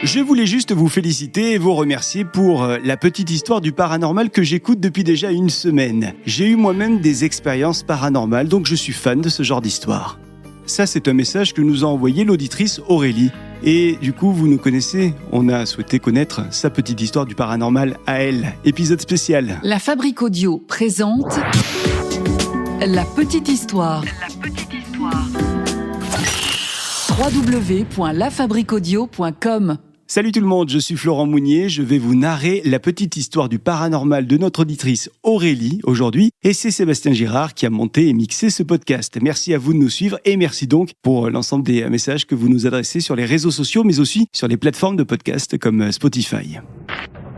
Je voulais juste vous féliciter et vous remercier pour la petite histoire du paranormal que j'écoute depuis déjà une semaine. J'ai eu moi-même des expériences paranormales, donc je suis fan de ce genre d'histoire. Ça, c'est un message que nous a envoyé l'auditrice Aurélie. Et du coup, vous nous connaissez, on a souhaité connaître sa petite histoire du paranormal à elle. Épisode spécial. La Fabrique Audio présente La petite histoire. www.lafabriqueaudio.com. Salut tout le monde, je suis Florent Mounier, je vais vous narrer la petite histoire du paranormal de notre auditrice Aurélie aujourd'hui, et c'est Sébastien Girard qui a monté et mixé ce podcast. Merci à vous de nous suivre et merci donc pour l'ensemble des messages que vous nous adressez sur les réseaux sociaux, mais aussi sur les plateformes de podcast comme Spotify.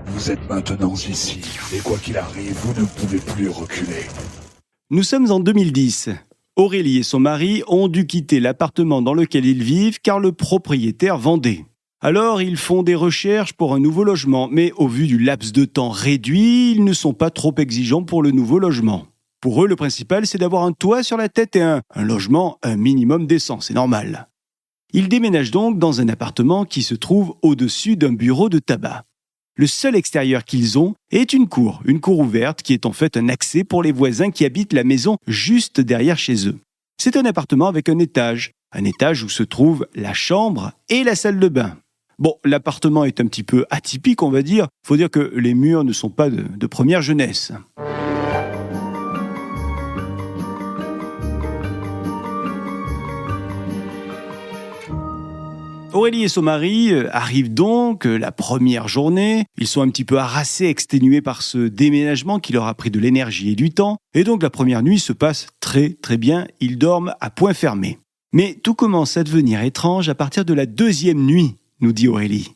Vous êtes maintenant ici, et quoi qu'il arrive, vous ne pouvez plus reculer. Nous sommes en 2010. Aurélie et son mari ont dû quitter l'appartement dans lequel ils vivent car le propriétaire vendait. Alors, ils font des recherches pour un nouveau logement, mais au vu du laps de temps réduit, ils ne sont pas trop exigeants pour le nouveau logement. Pour eux, le principal, c'est d'avoir un toit sur la tête et un logement un minimum décent, c'est normal. Ils déménagent donc dans un appartement qui se trouve au-dessus d'un bureau de tabac. Le seul extérieur qu'ils ont est une cour ouverte qui est en fait un accès pour les voisins qui habitent la maison juste derrière chez eux. C'est un appartement avec un étage où se trouve la chambre et la salle de bain. Bon, l'appartement est un petit peu atypique, on va dire. Faut dire que les murs ne sont pas de première jeunesse. Aurélie et son mari arrivent donc la première journée. Ils sont un petit peu harassés, exténués par ce déménagement qui leur a pris de l'énergie et du temps. Et donc la première nuit se passe très très bien. Ils dorment à point fermé. Mais tout commence à devenir étrange à partir de la deuxième nuit, nous dit Aurélie.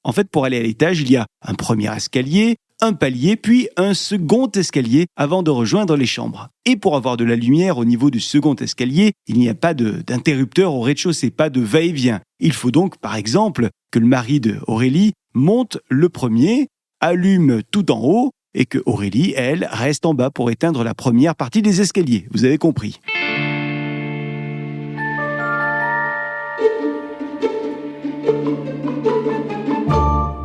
En fait, pour aller à l'étage, il y a un premier escalier, un palier, puis un second escalier avant de rejoindre les chambres. Et pour avoir de la lumière au niveau du second escalier, il n'y a pas d'interrupteur au rez-de-chaussée, pas de va-et-vient. Il faut donc, par exemple, que le mari de Aurélie monte le premier, allume tout en haut, et que Aurélie, elle, reste en bas pour éteindre la première partie des escaliers. Vous avez compris.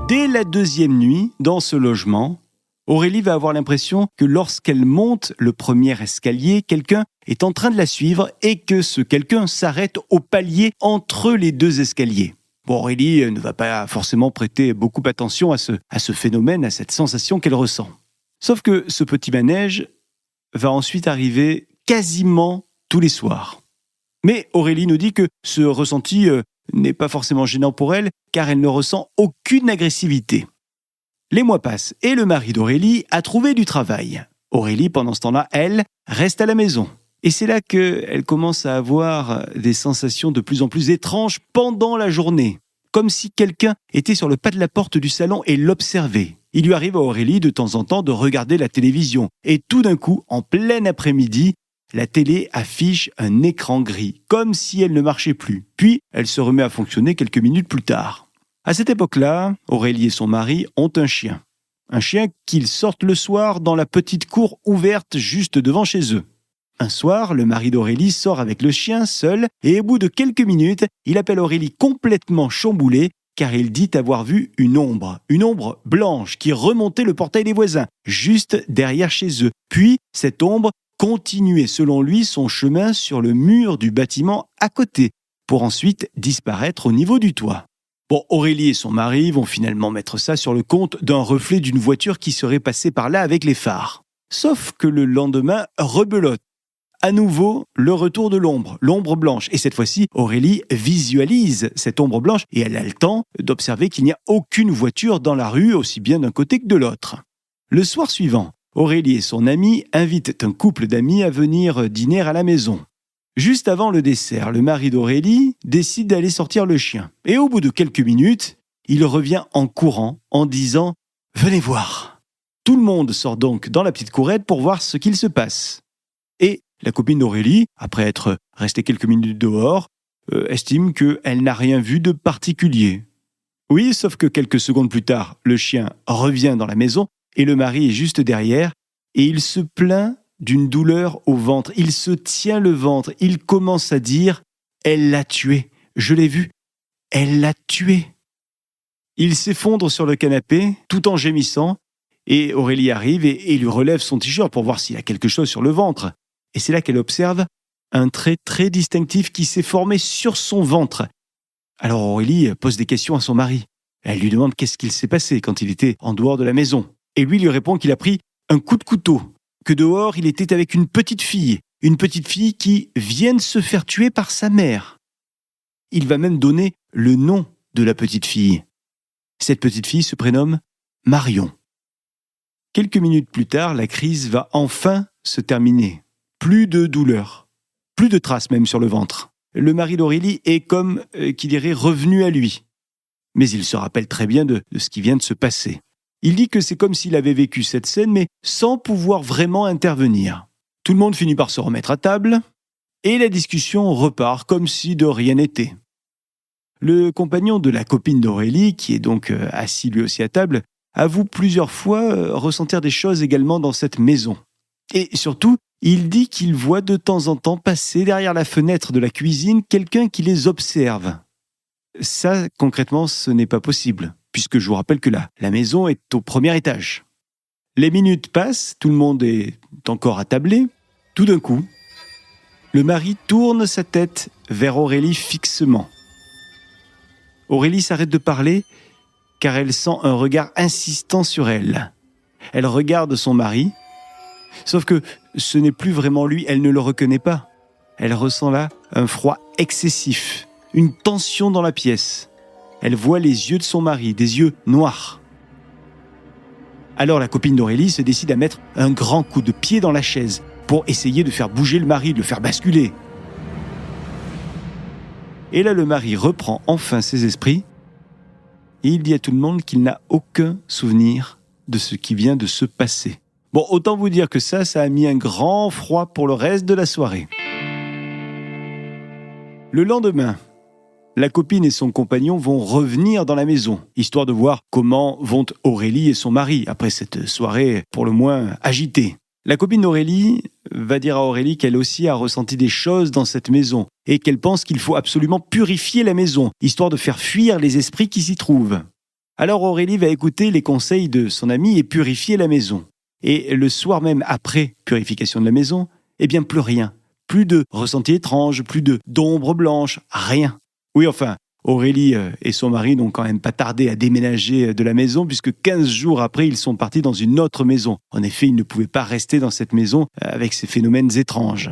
Dès la deuxième nuit, dans ce logement, Aurélie va avoir l'impression que lorsqu'elle monte le premier escalier, quelqu'un est en train de la suivre et que ce quelqu'un s'arrête au palier entre les deux escaliers. Bon, Aurélie ne va pas forcément prêter beaucoup attention à ce phénomène, à cette sensation qu'elle ressent. Sauf que ce petit manège va ensuite arriver quasiment tous les soirs. Mais Aurélie nous dit que ce ressenti n'est pas forcément gênant pour elle, car elle ne ressent aucune agressivité. Les mois passent et le mari d'Aurélie a trouvé du travail. Aurélie, pendant ce temps-là, elle, reste à la maison. Et c'est là qu'elle commence à avoir des sensations de plus en plus étranges pendant la journée, comme si quelqu'un était sur le pas de la porte du salon et l'observait. Il lui arrive à Aurélie de temps en temps de regarder la télévision. Et tout d'un coup, en plein après-midi, la télé affiche un écran gris, comme si elle ne marchait plus. Puis, elle se remet à fonctionner quelques minutes plus tard. À cette époque-là, Aurélie et son mari ont un chien. Un chien qu'ils sortent le soir dans la petite cour ouverte juste devant chez eux. Un soir, le mari d'Aurélie sort avec le chien seul et au bout de quelques minutes, il appelle Aurélie complètement chamboulée car il dit avoir vu une ombre blanche qui remontait le portail des voisins, juste derrière chez eux. Puis, cette ombre continuer selon lui son chemin sur le mur du bâtiment à côté, pour ensuite disparaître au niveau du toit. Bon, Aurélie et son mari vont finalement mettre ça sur le compte d'un reflet d'une voiture qui serait passée par là avec les phares. Sauf que le lendemain, rebelote. À nouveau, le retour de l'ombre blanche. Et cette fois-ci, Aurélie visualise cette ombre blanche et elle a le temps d'observer qu'il n'y a aucune voiture dans la rue, aussi bien d'un côté que de l'autre. Le soir suivant, Aurélie et son amie invitent un couple d'amis à venir dîner à la maison. Juste avant le dessert, le mari d'Aurélie décide d'aller sortir le chien. Et au bout de quelques minutes, il revient en courant en disant « Venez voir ». Tout le monde sort donc dans la petite courette pour voir ce qu'il se passe. Et la copine d'Aurélie, après être restée quelques minutes dehors, estime qu'elle n'a rien vu de particulier. Oui, sauf que quelques secondes plus tard, le chien revient dans la maison et le mari est juste derrière et il se plaint d'une douleur au ventre. Il se tient le ventre, il commence à dire « Elle l'a tué, je l'ai vu, elle l'a tué ». Il s'effondre sur le canapé, tout en gémissant, et Aurélie arrive et lui relève son t-shirt pour voir s'il a quelque chose sur le ventre. Et c'est là qu'elle observe un trait très distinctif qui s'est formé sur son ventre. Alors Aurélie pose des questions à son mari. Elle lui demande qu'est-ce qu'il s'est passé quand il était en dehors de la maison. Et lui répond qu'il a pris un coup de couteau, que dehors il était avec une petite fille qui vient de se faire tuer par sa mère. Il va même donner le nom de la petite fille. Cette petite fille se prénomme Marion. Quelques minutes plus tard, la crise va enfin se terminer. Plus de douleur, plus de traces même sur le ventre. Le mari d'Aurélie est comme qui dirait revenu à lui. Mais il se rappelle très bien de ce qui vient de se passer. Il dit que c'est comme s'il avait vécu cette scène, mais sans pouvoir vraiment intervenir. Tout le monde finit par se remettre à table, et la discussion repart comme si de rien n'était. Le compagnon de la copine d'Aurélie, qui est donc assis lui aussi à table, avoue plusieurs fois ressentir des choses également dans cette maison. Et surtout, il dit qu'il voit de temps en temps passer derrière la fenêtre de la cuisine quelqu'un qui les observe. Ça, concrètement, ce n'est pas possible, puisque je vous rappelle que la maison est au premier étage. Les minutes passent, tout le monde est encore attablé. Tout d'un coup, le mari tourne sa tête vers Aurélie fixement. Aurélie s'arrête de parler car elle sent un regard insistant sur elle. Elle regarde son mari, sauf que ce n'est plus vraiment lui, elle ne le reconnaît pas. Elle ressent là un froid excessif, une tension dans la pièce. Elle voit les yeux de son mari, des yeux noirs. Alors la copine d'Aurélie se décide à mettre un grand coup de pied dans la chaise pour essayer de faire bouger le mari, de le faire basculer. Et là, le mari reprend enfin ses esprits et il dit à tout le monde qu'il n'a aucun souvenir de ce qui vient de se passer. Bon, autant vous dire que ça a mis un grand froid pour le reste de la soirée. Le lendemain, la copine et son compagnon vont revenir dans la maison, histoire de voir comment vont Aurélie et son mari après cette soirée pour le moins agitée. La copine d'Aurélie va dire à Aurélie qu'elle aussi a ressenti des choses dans cette maison et qu'elle pense qu'il faut absolument purifier la maison, histoire de faire fuir les esprits qui s'y trouvent. Alors Aurélie va écouter les conseils de son amie et purifier la maison. Et le soir même après purification de la maison, eh bien plus rien. Plus de ressentis étranges, plus d'ombres blanches, rien. Oui, enfin, Aurélie et son mari n'ont quand même pas tardé à déménager de la maison puisque 15 jours après, ils sont partis dans une autre maison. En effet, ils ne pouvaient pas rester dans cette maison avec ces phénomènes étranges.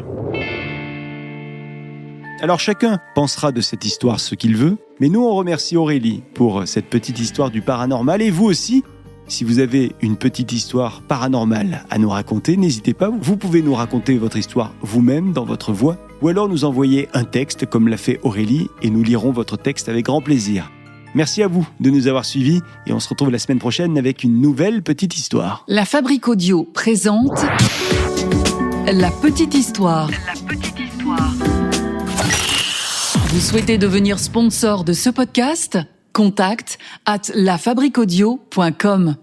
Alors chacun pensera de cette histoire ce qu'il veut, mais nous on remercie Aurélie pour cette petite histoire du paranormal et vous aussi. Si vous avez une petite histoire paranormale à nous raconter, n'hésitez pas, vous pouvez nous raconter votre histoire vous-même dans votre voix ou alors nous envoyer un texte comme l'a fait Aurélie et nous lirons votre texte avec grand plaisir. Merci à vous de nous avoir suivis et on se retrouve la semaine prochaine avec une nouvelle petite histoire. La Fabrique Audio présente La Petite Histoire. Vous souhaitez devenir sponsor de ce podcast ? Contact @lafabriqueaudio.com